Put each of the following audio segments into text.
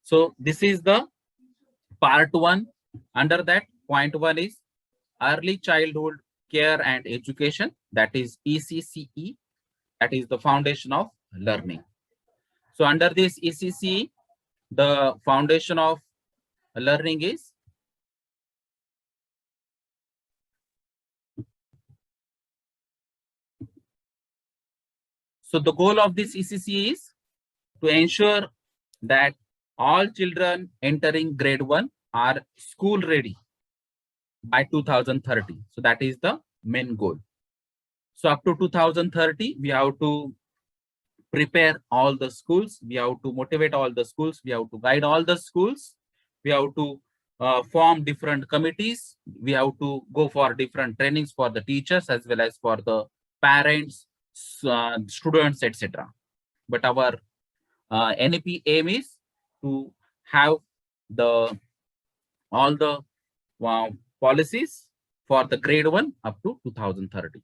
So this is the part 1. Under that, point 1 is early childhood care and education, that is ECCE, that is the foundation of learning. So under this ECCE, the foundation of learning is so the goal of this ECCE is to ensure that all children entering grade 1 are school ready by 2030. So that is the main goal. So up to 2030, we have to prepare all the schools. We have to motivate all the schools. We have to guide all the schools. We have to form different committees. We have to go for different trainings for the teachers as well as for the parents, students, etc. But our NEP aim is to have all the policies for the grade 1 up to 2030.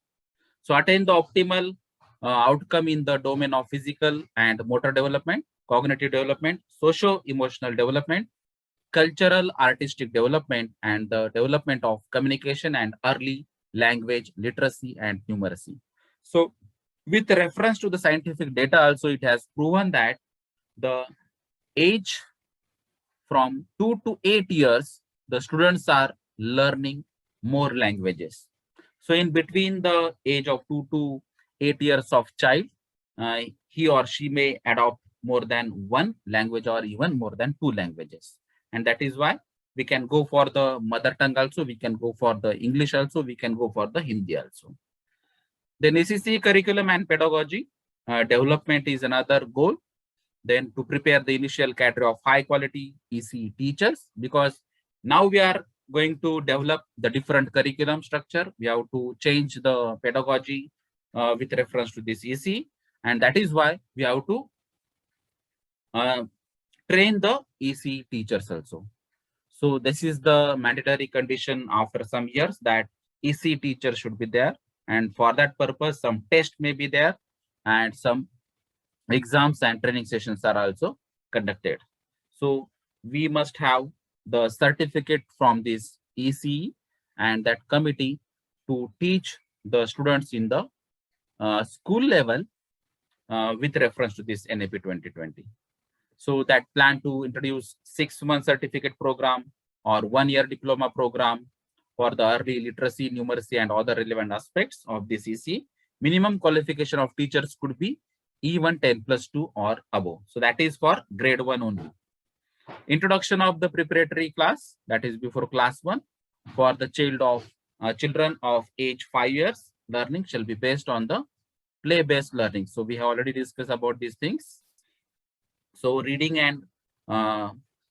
So attain the optimal outcome in the domain of physical and motor development, cognitive development, socio-emotional development, cultural artistic development, and the development of communication and early language literacy and numeracy. So with reference to the scientific data also, it has proven that the age from 2 to 8 years, the students are learning more languages. So in between the age of 2 to 8 years of child, he or she may adopt more than one language or even more than 2 languages. And that is why we can go for the mother tongue also, we can go for the English also, we can go for the Hindi also. Then ECC curriculum and pedagogy development is another goal. Then to prepare the initial cadre of high quality EC teachers, because now we are going to develop the different curriculum structure. We have to change the pedagogy with reference to this EC, and that is why we have to train the EC teachers also. So this is the mandatory condition after some years that EC teacher should be there, and for that purpose some test may be there and some exams and training sessions are also conducted. So we must have the certificate from this ECE and that committee to teach the students in the school level with reference to this NAP 2020. So that plan to introduce 6-month certificate program or 1-year diploma program for the early literacy, numeracy, and other relevant aspects of this EC. Minimum qualification of teachers could be even 10+2 or above. So that is for grade 1 only. Introduction of the preparatory class, that is before class 1, for the children of age 5 years. Learning shall be based on the play-based learning. So we have already discussed about these things. So reading and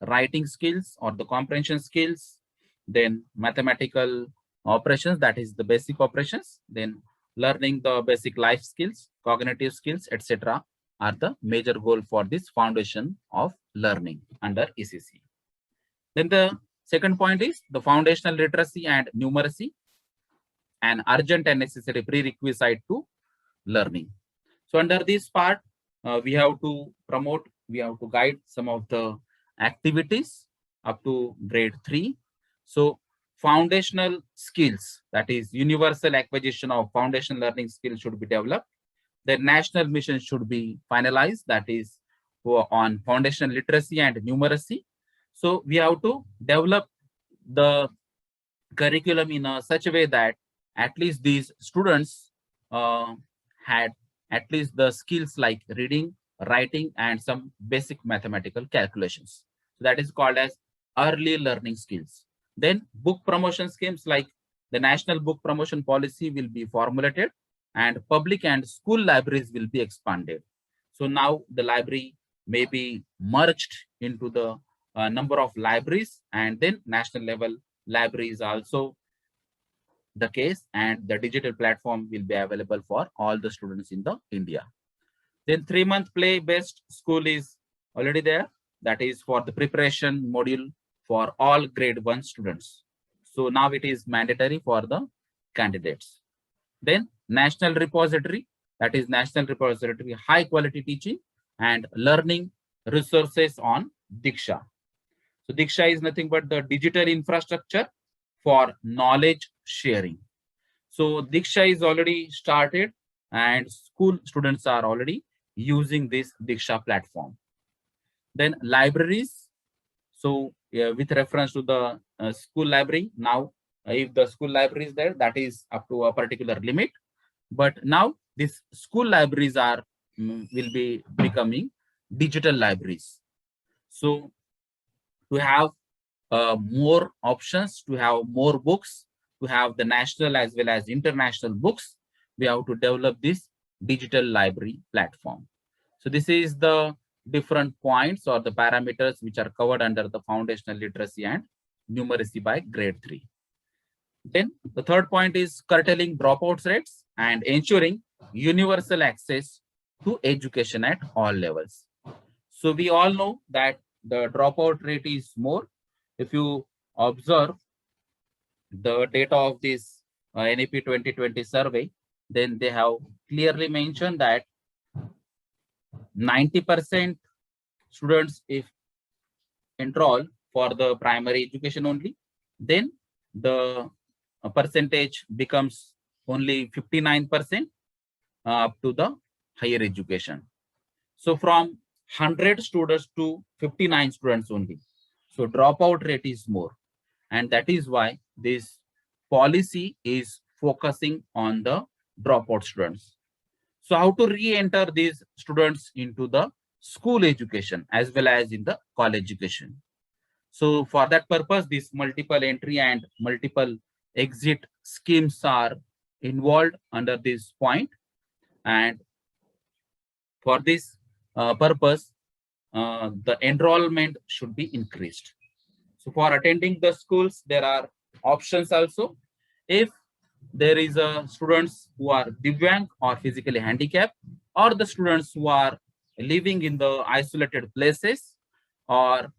writing skills or the comprehension skills, then mathematical operations, that is the basic operations, then learning the basic life skills, cognitive skills, etc. are the major goal for this foundation of learning under ECC. Then the second point is the foundational literacy and numeracy, an urgent and necessary prerequisite to learning. So under this part, we have to promote, we have to guide some of the activities up to grade 3. So foundational skills, that is universal acquisition of foundation learning skills should be developed. The national mission should be finalized, that is on foundational literacy and numeracy. So we have to develop the curriculum in such a way that at least these students had at least the skills like reading, writing, and some basic mathematical calculations. So that is called as early learning skills. Then book promotion schemes like the National Book Promotion Policy will be formulated and public and school libraries will be expanded. So now the library may be merged into the number of libraries, and then national level library is also the case, and the digital platform will be available for all the students in the India. Then 3-month play-based school is already there. That is for the preparation module for all grade 1 students. So now it is mandatory for the candidates. Then national repository, that is national repository, high quality teaching and learning resources on Diksha. So Diksha is nothing but the digital infrastructure for knowledge sharing. So Diksha is already started and school students are already using this Diksha platform. Then libraries. So with reference to the school library, now if the school library is there, that is up to a particular limit. But now these school libraries are will be becoming digital libraries. So to have more options, to have more books, to have the national as well as international books, we have to develop this digital library platform. So this is the different points or the parameters which are covered under the foundational literacy and numeracy by grade 3. Then the third point is curtailing dropouts rates and ensuring universal access to education at all levels. So we all know that the dropout rate is more. If you observe the data of this NEP 2020 survey, then they have clearly mentioned that 90% students if enroll for the primary education only, then the percentage becomes only 59% up to the higher education. So from 100 students to 59 students only. So dropout rate is more. And that is why this policy is focusing on the dropout students. So how to re-enter these students into the school education as well as in the college education. So for that purpose, this multiple entry and multiple exit schemes are involved under this point. And for this purpose, the enrollment should be increased. So for attending the schools, there are options also. If there is a students who are Divyang or physically handicapped, or the students who are living in the isolated places, or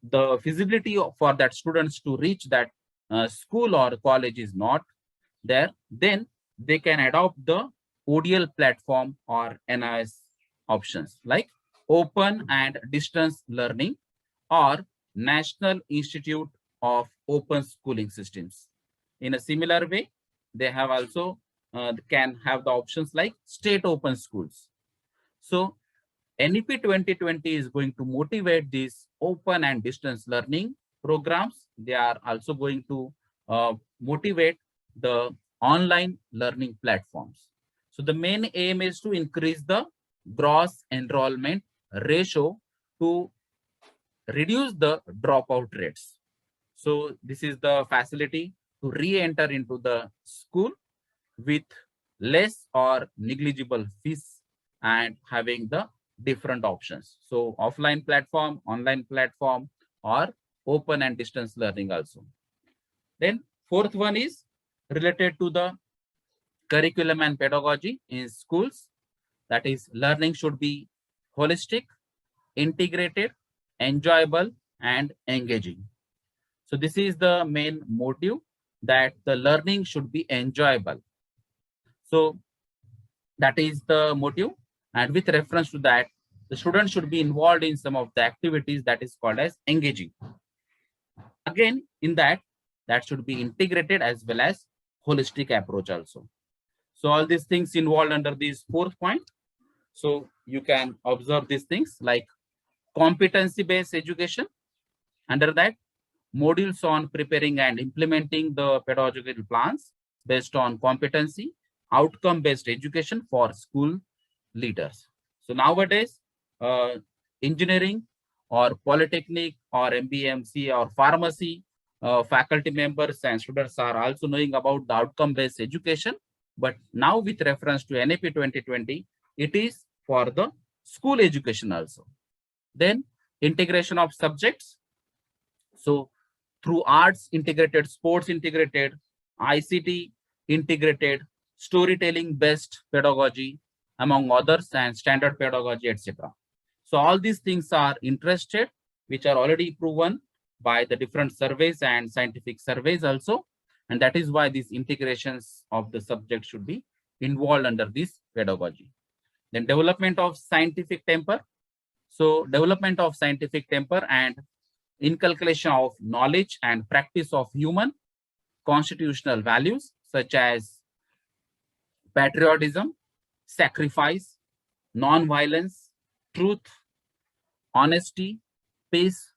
the feasibility for that students to reach that school or college is not there, then they can adopt the ODL platform or NIS options like open and distance learning or National Institute of Open Schooling Systems. In a similar way, they have also can have the options like state open schools. So NEP 2020 is going to motivate these open and distance learning programs. They are also going to motivate the online learning platforms. So the main aim is to increase the gross enrollment ratio to reduce the dropout rates. So this is the facility to re-enter into the school with less or negligible fees and having the different options. So offline platform, online platform, or open and distance learning also. Then fourth one is related to the curriculum and pedagogy in schools. That is, learning should be holistic, integrated, enjoyable, and engaging. So this is the main motive, that the learning should be enjoyable. So that is the motive. And with reference to that, the student should be involved in some of the activities that is called as engaging. Again, in that should be integrated as well as holistic approach also. So all these things involved under this fourth point. So you can observe these things like competency-based education. Under that, modules on preparing and implementing the pedagogical plans based on competency, outcome-based education for school leaders. So nowadays, engineering or polytechnic or MBMC or pharmacy faculty members and students are also knowing about the outcome-based education. But now with reference to NEP 2020, it is for the school education also. Then integration of subjects. So through arts integrated, sports integrated, ICT integrated, storytelling based pedagogy, among others, and standard pedagogy, etc. So all these things are interested, which are already proven by the different surveys and scientific surveys also. And that is why these integrations of the subject should be involved under this pedagogy. Then development of scientific temper. So development of scientific temper and inculcation of knowledge and practice of human constitutional values such as patriotism, sacrifice, non-violence, truth, honesty, peace,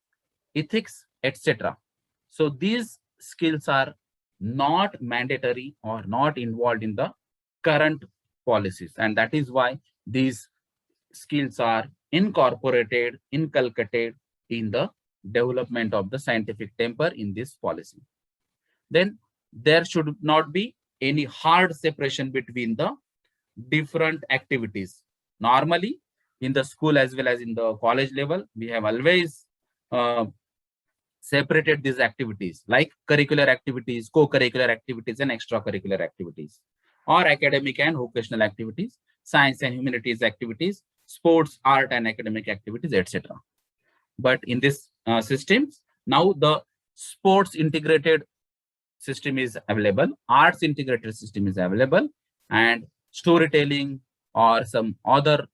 ethics, etc. So these skills are not mandatory or not involved in the current policies, and that is why these skills are incorporated, inculcated in the development of the scientific temper in this policy. Then there should not be any hard separation between the different activities. Normally, in the school as well as in the college level, we have always separated these activities like curricular activities, co-curricular activities, and extracurricular activities, or academic and vocational activities, science and humanities activities, sports, art, and academic activities, etc. But in this systems, now the sports integrated system is available, arts integrated system is available, and storytelling or some other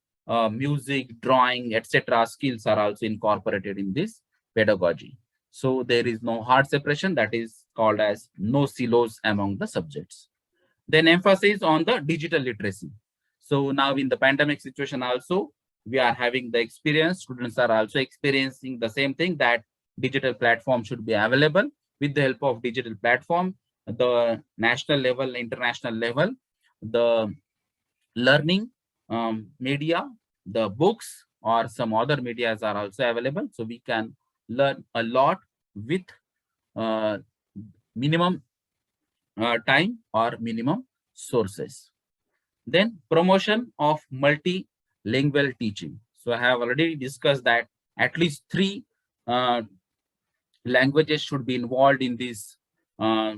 music, drawing, etc. skills are also incorporated in this pedagogy. So there is no hard separation, that is called as no silos among the subjects. Then emphasis on the digital literacy. So now in the pandemic situation also, we are having the experience, students are also experiencing the same thing, that digital platform should be available. With the help of digital platform, the national level, international level, the learning media, the books or some other medias are also available. So we can learn a lot with minimum time or minimum sources. Then promotion of multilingual teaching. So I have already discussed that at least 3 languages should be involved in this NEP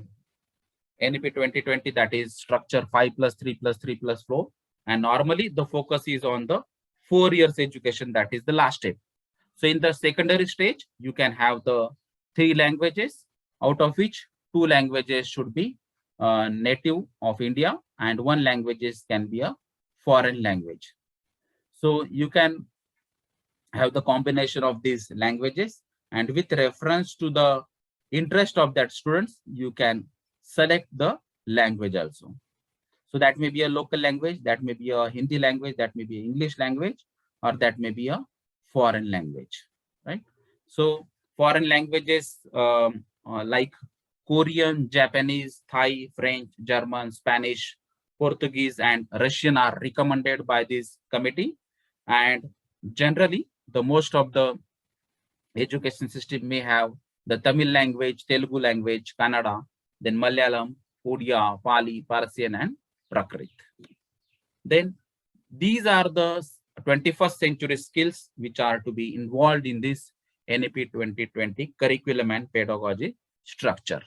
2020, that is structure 5+3+3+4. And normally the focus is on the 4 years education, that is the last step. So in the secondary stage, you can have the 3 languages, out of which 2 languages should be native of India and 1 language can be a foreign language. So you can have the combination of these languages, and with reference to the interest of that students, you can select the language also. So that may be a local language, that may be a Hindi language, that may be English language, or that may be a foreign language, right? So foreign languages like Korean, Japanese, Thai, French, German, Spanish, Portuguese, and Russian are recommended by this committee. And generally, the most of the education system may have the Tamil language, Telugu language, Kannada, then Malayalam, Odia, Pali, Persian, and Prakrit. Then these are the 21st century skills which are to be involved in this NEP 2020 curriculum and pedagogy structure.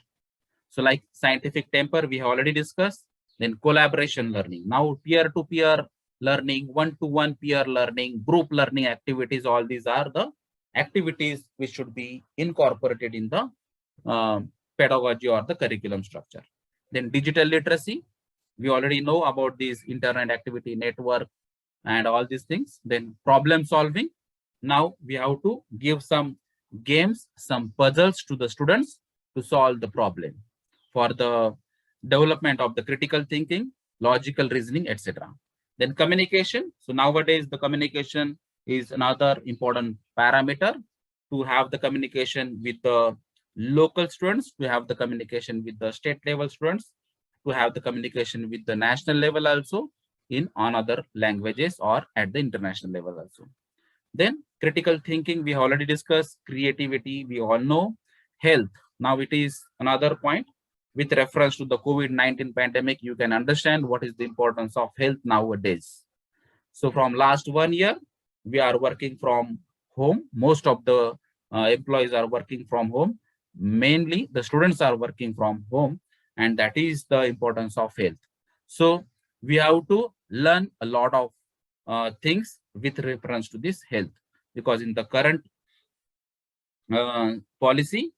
So like scientific temper, we have already discussed. Then collaboration learning. Now peer-to-peer learning, one-to-one peer learning, group learning activities, all these are the activities which should be incorporated in the pedagogy or the curriculum structure. Then digital literacy. We already know about these internet activity network and all these things. Then problem solving. Now we have to give some games, some puzzles to the students to solve the problem for the development of the critical thinking, logical reasoning, etc. Then communication. So nowadays the communication is another important parameter, to have the communication with the local students, to have the communication with the state level students, to have the communication with the national level also, in another languages or at the international level also. Then critical thinking, we already discussed. Creativity, we all know. Health, now it is another point. With reference to the COVID-19 pandemic, you can understand what is the importance of health nowadays. So from last 1 year, we are working from home. Most of the employees are working from home. Mainly the students are working from home, and that is the importance of health. So we have to learn a lot of things with reference to this health, because in the current policy,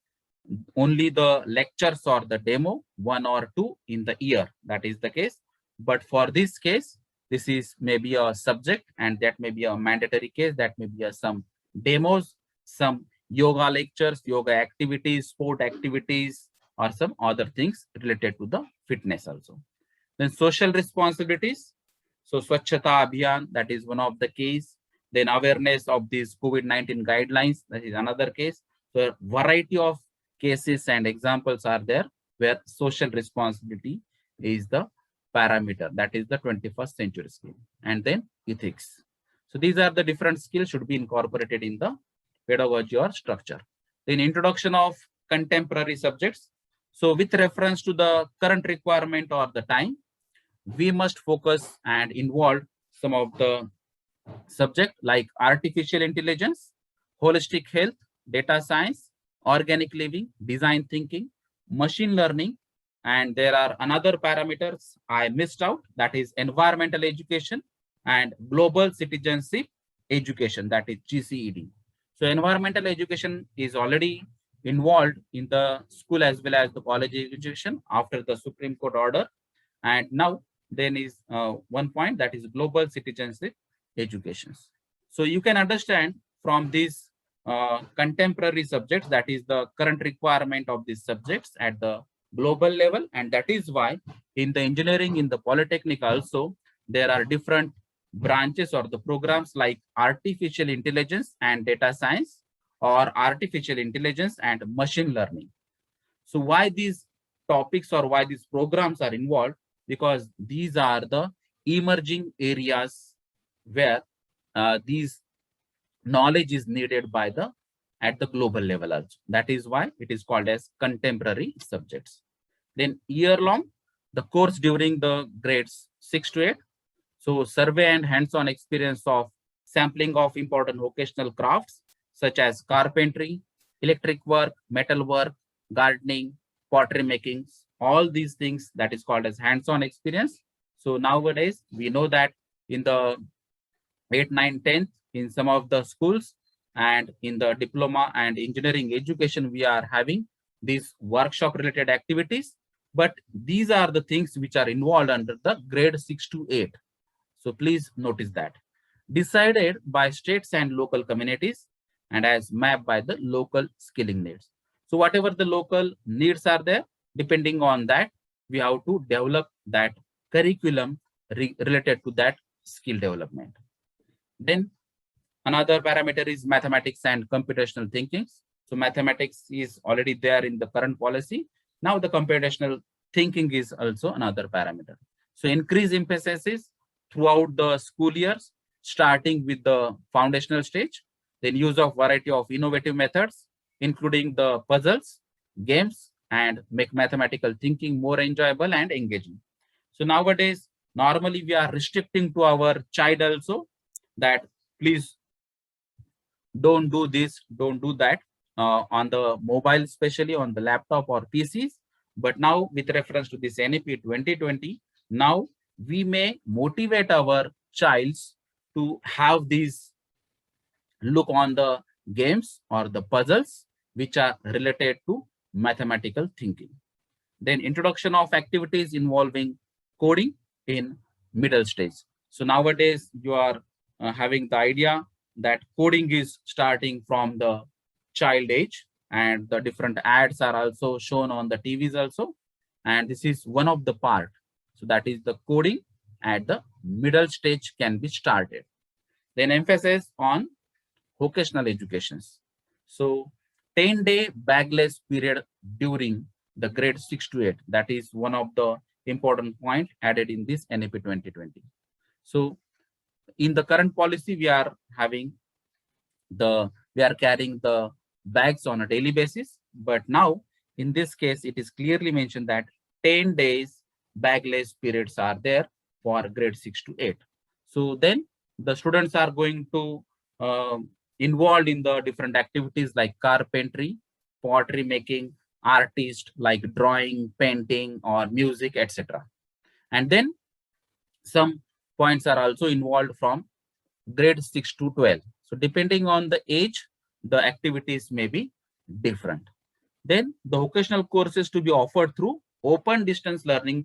only the lectures or the demo 1 or 2 in the year, that is the case. But for this case, This is maybe a subject, and that may be a mandatory case, that may be some demos, some yoga lectures, yoga activities, sport activities, or some other things related to the fitness also. Then social responsibilities. So Swachhata Abhiyan, that is one of the case. Then awareness of these COVID-19 guidelines, that is another case. So a variety of cases and examples are there where social responsibility is the parameter. That is the 21st century skill. And then ethics. So these are the different skills should be incorporated in the pedagogy or structure. Then introduction of contemporary subjects. So with reference to the current requirement or the time, we must focus and involve some of the subject like artificial intelligence, holistic health, data science, organic living, design thinking, machine learning, and there are another parameters I missed out, that is environmental education and global citizenship education, that is GCED. So environmental education is already involved in the school as well as the college education after the Supreme Court order. And now then is one point, that is global citizenship educations. So you can understand from these contemporary subjects, that is the current requirement of these subjects at the global level. And that is why in the engineering, in the polytechnic also, there are different branches or the programs like artificial intelligence and data science, or artificial intelligence and machine learning. So why these topics or why these programs are involved? Because these are the emerging areas where these knowledge is needed by the at the global level also. That is why it is called as contemporary subjects. Then year long, the course during the grades 6 to 8. So survey and hands-on experience of sampling of important vocational crafts such as carpentry, electric work, metal work, gardening, pottery making, all these things, that is called as hands-on experience. So nowadays we know that in the 8, 9, 10th, in some of the schools and in the diploma and engineering education, we are having these workshop related activities, but these are the things which are involved under the grade 6 to 8. So please notice that. Decided by states and local communities and as mapped by the local skilling needs. So whatever the local needs are there, depending on that, we have to develop that curriculum related to that skill development. Then another parameter is mathematics and computational thinking. So mathematics is already there in the current policy. Now the computational thinking is also another parameter. So increase emphasis throughout the school years, starting with the foundational stage, then use of variety of innovative methods, including the puzzles, games, and make mathematical thinking more enjoyable and engaging. So nowadays, normally we are restricting to our child also that please don't do this, don't do that on the mobile, especially on the laptop or PCs. But now with reference to this NEP 2020, now we may motivate our childs to have these look on the games or the puzzles which are related to mathematical thinking. Then introduction of activities involving coding in middle stage. So nowadays you are having the idea that coding is starting from the child age, and the different ads are also shown on the TVs also. And this is one of the part. So that is the coding at the middle stage can be started. Then emphasis on vocational educations. So 10-day bagless period during the grade 6 to 8. That is one of the important point added in this NEP 2020. So in the current policy, we are having we are carrying the bags on a daily basis. But now in this case, it is clearly mentioned that 10 days bagless periods are there for grade 6 to 8. So then the students are going to involved in the different activities like carpentry, pottery making, artist like drawing, painting, or music, etc. And then some points are also involved from grade 6 to 12. So depending on the age, the activities may be different. Then the vocational courses to be offered through open distance learning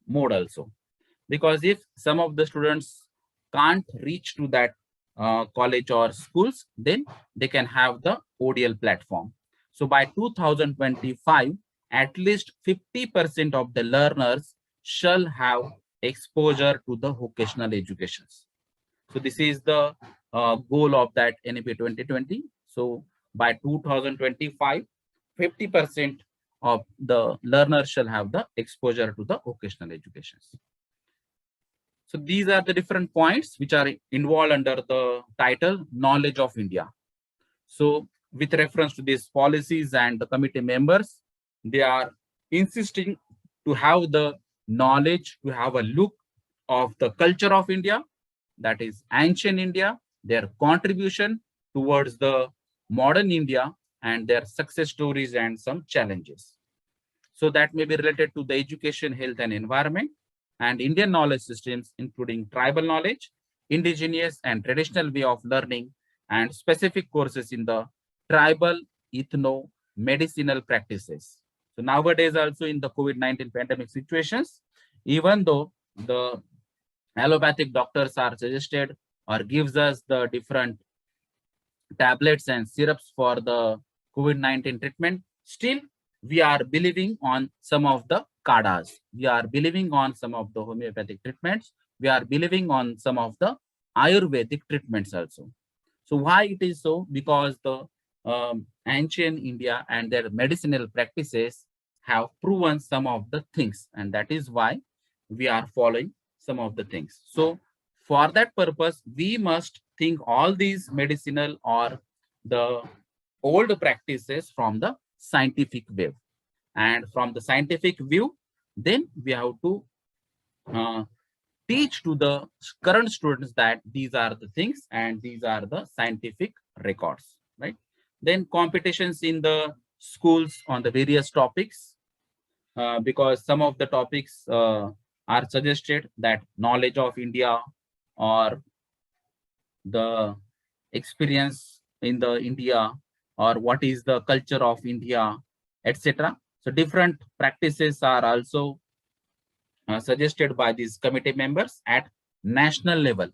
mode also. because if some of the students can't reach to that college or schools, then they can have the ODL platform. So by 2025, at least 50% of the learners shall have exposure to the vocational educations. So this is the goal of that NEP 2020. So by 2025, 50% of the learners shall have the exposure to the vocational educations. So these are the different points which are involved under the title Knowledge of India. So with reference to these policies and the committee members, they are insisting to have the knowledge, to have a look of the culture of India, that is ancient India, their contribution towards the modern India, and their success stories and some challenges. So that may be related to the education, health, and environment, and Indian knowledge systems, including tribal knowledge, indigenous and traditional way of learning, and specific courses in the tribal, ethno, medicinal practices. So nowadays, also in the COVID-19 pandemic situations, even though the allopathic doctors are suggested or gives us the different tablets and syrups for the COVID-19 treatment, still we are believing on some of the kadas. We are believing on some of the homeopathic treatments. We are believing on some of the Ayurvedic treatments also. So why it is so? Because the ancient India and their medicinal practices have proven some of the things, and that is why we are following some of the things. So for that purpose, we must think all these medicinal or the old practices from the scientific view. And from the scientific view, then we have to teach to the current students that these are the things and these are the scientific records, right? Then competitions in the schools on the various topics, because some of the topics are suggested, that knowledge of India or the experience in the India, or what is the culture of India, etc. So different practices are also suggested by these committee members at national level.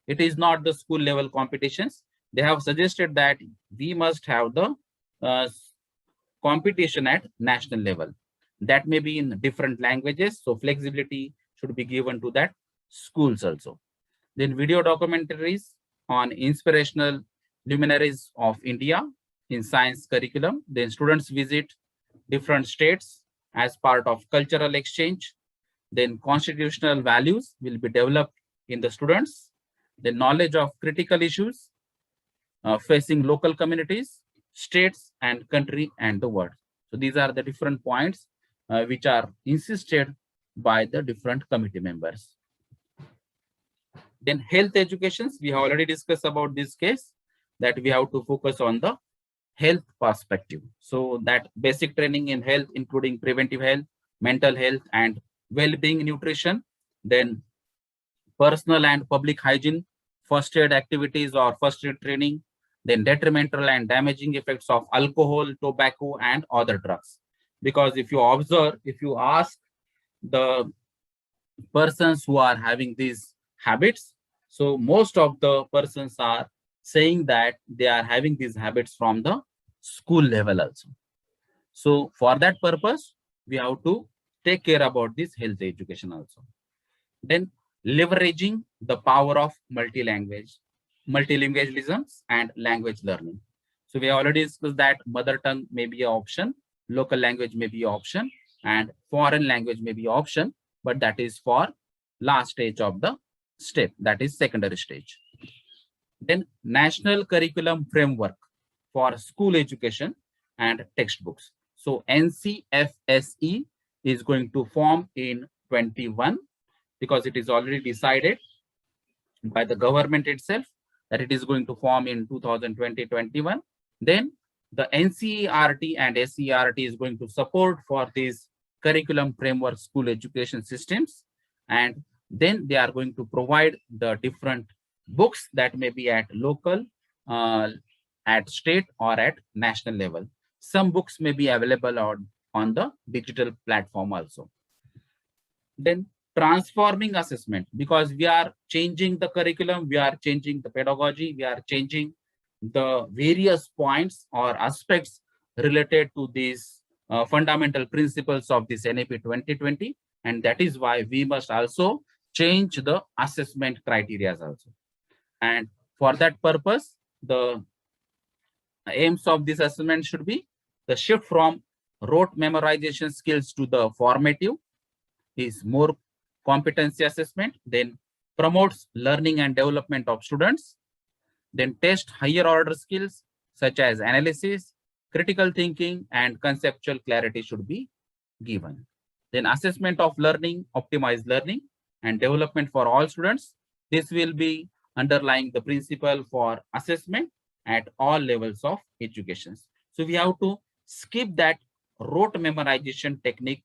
It is not the school level competitions. They have suggested that we must have the competition at national level. That may be in different languages. So flexibility should be given to that schools also. Then video documentaries on inspirational luminaries of India in science curriculum. Then students visit different states as part of cultural exchange. Then constitutional values will be developed in the students. The knowledge of critical issues facing local communities, states and country and the world. So these are the different points which are insisted by the different committee members. Then health educations, we have already discussed about this case, that we have to focus on the health perspective. So that basic training in health, including preventive health, mental health, and well-being nutrition, then personal and public hygiene, first aid activities or first aid training, then detrimental and damaging effects of alcohol, tobacco, and other drugs. Because if you observe, if you ask the persons who are having these habits, so most of the persons are saying that they are having these habits from the school level also. So for that purpose, we have to take care about this health education also. Then leveraging the power of multilingualisms and language learning. So we already discussed that mother tongue may be an option, local language may be an option, and foreign language may be an option, but that is for last stage of the step, that is secondary stage. Then national curriculum framework for school education and textbooks. So NCFSE is going to form in 21, because it is already decided by the government itself that it is going to form in 2020-21. Then the NCERT and SCERT is going to support for these curriculum framework school education systems, and then they are going to provide the different books that may be at local, at state, or at national level. Some books may be available on the digital platform also. Then transforming assessment, because we are changing the curriculum, we are changing the pedagogy, we are changing the various points or aspects related to these fundamental principles of this NAP 2020. And that is why we must also change the assessment criteria also. And for that purpose, the aims of this assessment should be the shift from rote memorization skills to the formative is more competency assessment, then promotes learning and development of students, then test higher order skills such as analysis, critical thinking, and conceptual clarity should be given. Then assessment of learning, optimized learning and development for all students. This will be underlying the principle for assessment at all levels of education. So we have to skip that rote memorization technique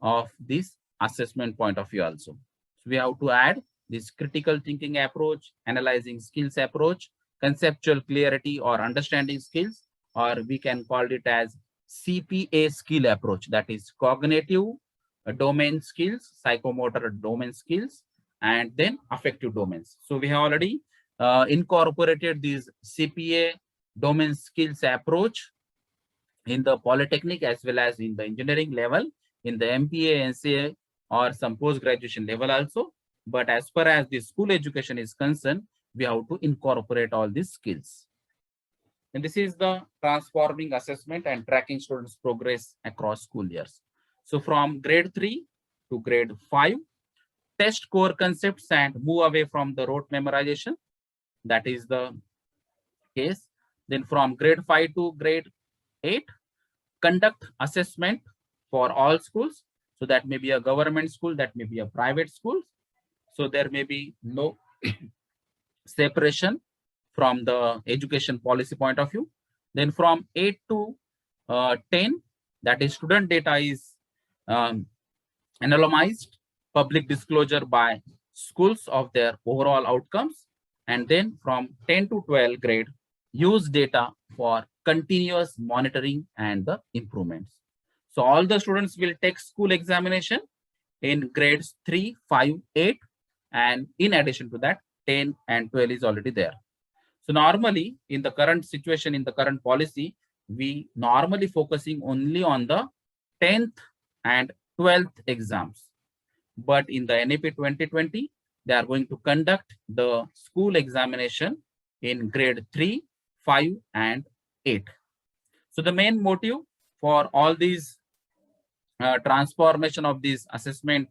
of this assessment point of view also. So we have to add this critical thinking approach, analyzing skills approach, conceptual clarity or understanding skills, or we can call it as CPA skill approach, that is cognitive domain skills, psychomotor domain skills, and then affective domains. So we have already incorporated these CPA domain skills approach in the polytechnic as well as in the engineering level, in the MPA, NCA, or some post-graduation level also. But as far as the school education is concerned, we have to incorporate all these skills. And this is the transforming assessment and tracking students' progress across school years. So from grade 3 to grade 5, test core concepts and move away from the rote memorization. That is the case. Then from grade 5 to grade 8, conduct assessment for all schools. So that may be a government school, that may be a private school. So there may be no separation from the education policy point of view. Then from 8 to 10, that is student data is anonymized, public disclosure by schools of their overall outcomes. And then from 10 to 12 grade, use data for continuous monitoring and the improvements. So all the students will take school examination in grades 3, 5, 8. And in addition to that, 10 and 12 is already there. So normally in the current situation, in the current policy, we normally focusing only on the 10th and 12th exams. But in the NAP 2020, they are going to conduct the school examination in grade 3, 5, and 8. So the main motive for all these transformation of these assessment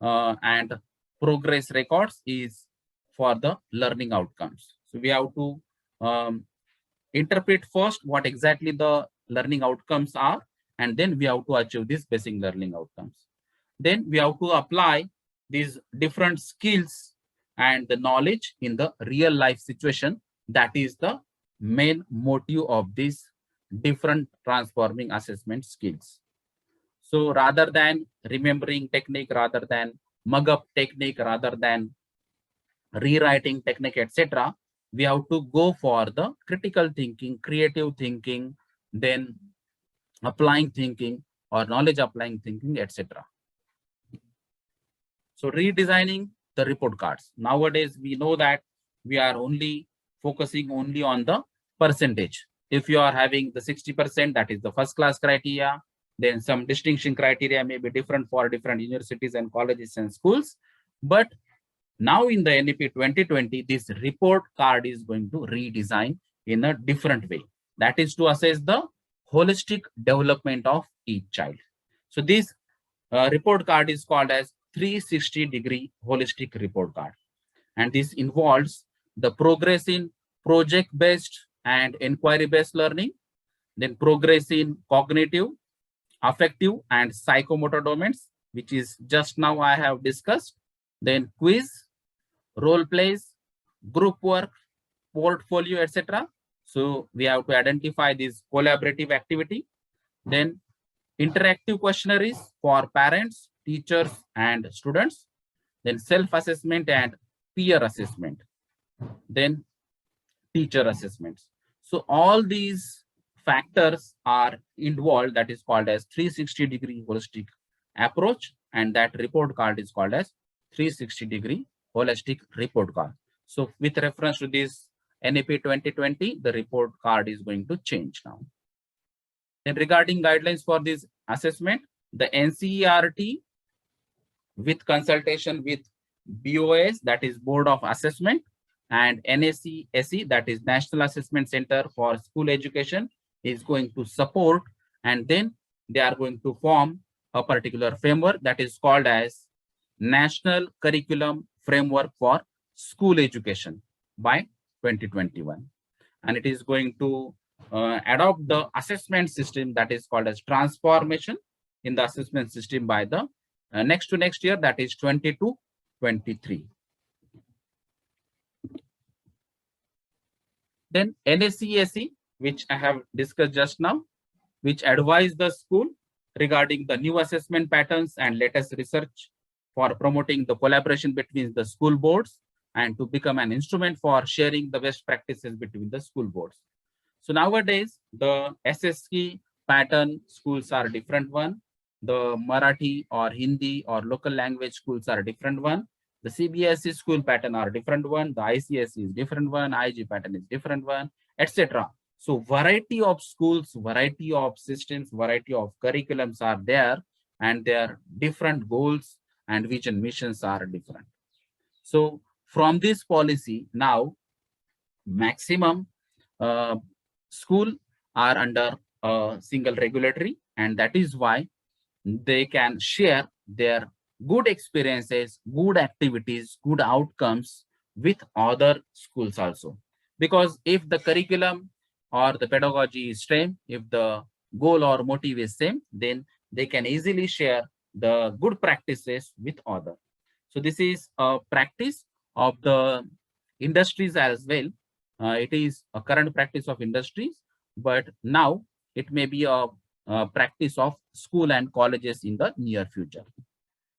and progress records is for the learning outcomes. So we have to interpret first what exactly the learning outcomes are, and then we have to achieve these basic learning outcomes. Then we have to apply these different skills and the knowledge in the real life situation. That is the main motive of these different transforming assessment skills. So rather than remembering technique, rather than mug up technique, rather than rewriting technique, etc., we have to go for the critical thinking, creative thinking, then applying thinking or knowledge applying thinking, etc. So redesigning the report cards. Nowadays, we know that we are only focusing only on the percentage. If you are having the 60%, that is the first class criteria, then some distinction criteria may be different for different universities and colleges and schools. But now in the NAP 2020, this report card is going to redesign in a different way. That is to assess the holistic development of each child. So this report card is called as 360-degree holistic report card. And this involves the progress in project-based and inquiry-based learning, then progress in cognitive, affective, and psychomotor domains, which is just now I have discussed, then quiz, role plays, group work, portfolio, etc. So we have to identify this collaborative activity, then interactive questionnaires for parents, teachers, and students, then self-assessment and peer assessment, then teacher assessments. So all these factors are involved, that is called as 360-degree holistic approach, and that report card is called as 360-degree holistic report card. So with reference to this NAP 2020, the report card is going to change now. Then regarding guidelines for this assessment, the NCERT with consultation with BOS, that is Board of Assessment, and NACSE, that is National Assessment Center for School Education, is going to support, and then they are going to form a particular framework that is called as National Curriculum Framework for School Education by 2021. And it is going to adopt the assessment system that is called as transformation in the assessment system by the next to next year, that is 22-23. Then NACSE, which I have discussed just now, which advise the school regarding the new assessment patterns and latest research for promoting the collaboration between the school boards and to become an instrument for sharing the best practices between the school boards. So nowadays, the SSK pattern schools are different one. The Marathi or Hindi or local language schools are different one. The CBSE school pattern are different one. The ICSE is different one. IG pattern is different one, etc. So variety of schools, variety of systems, variety of curriculums are there, and their different goals and vision missions are different. So from this policy now, maximum school are under a single regulatory, and that is why they can share their good experiences, good activities, good outcomes with other schools also. Because if the curriculum or the pedagogy is same, if the goal or motive is same, then they can easily share the good practices with others. So this is a practice of the industries as well. It is a current practice of industries, but now it may be a practice of school and colleges in the near future.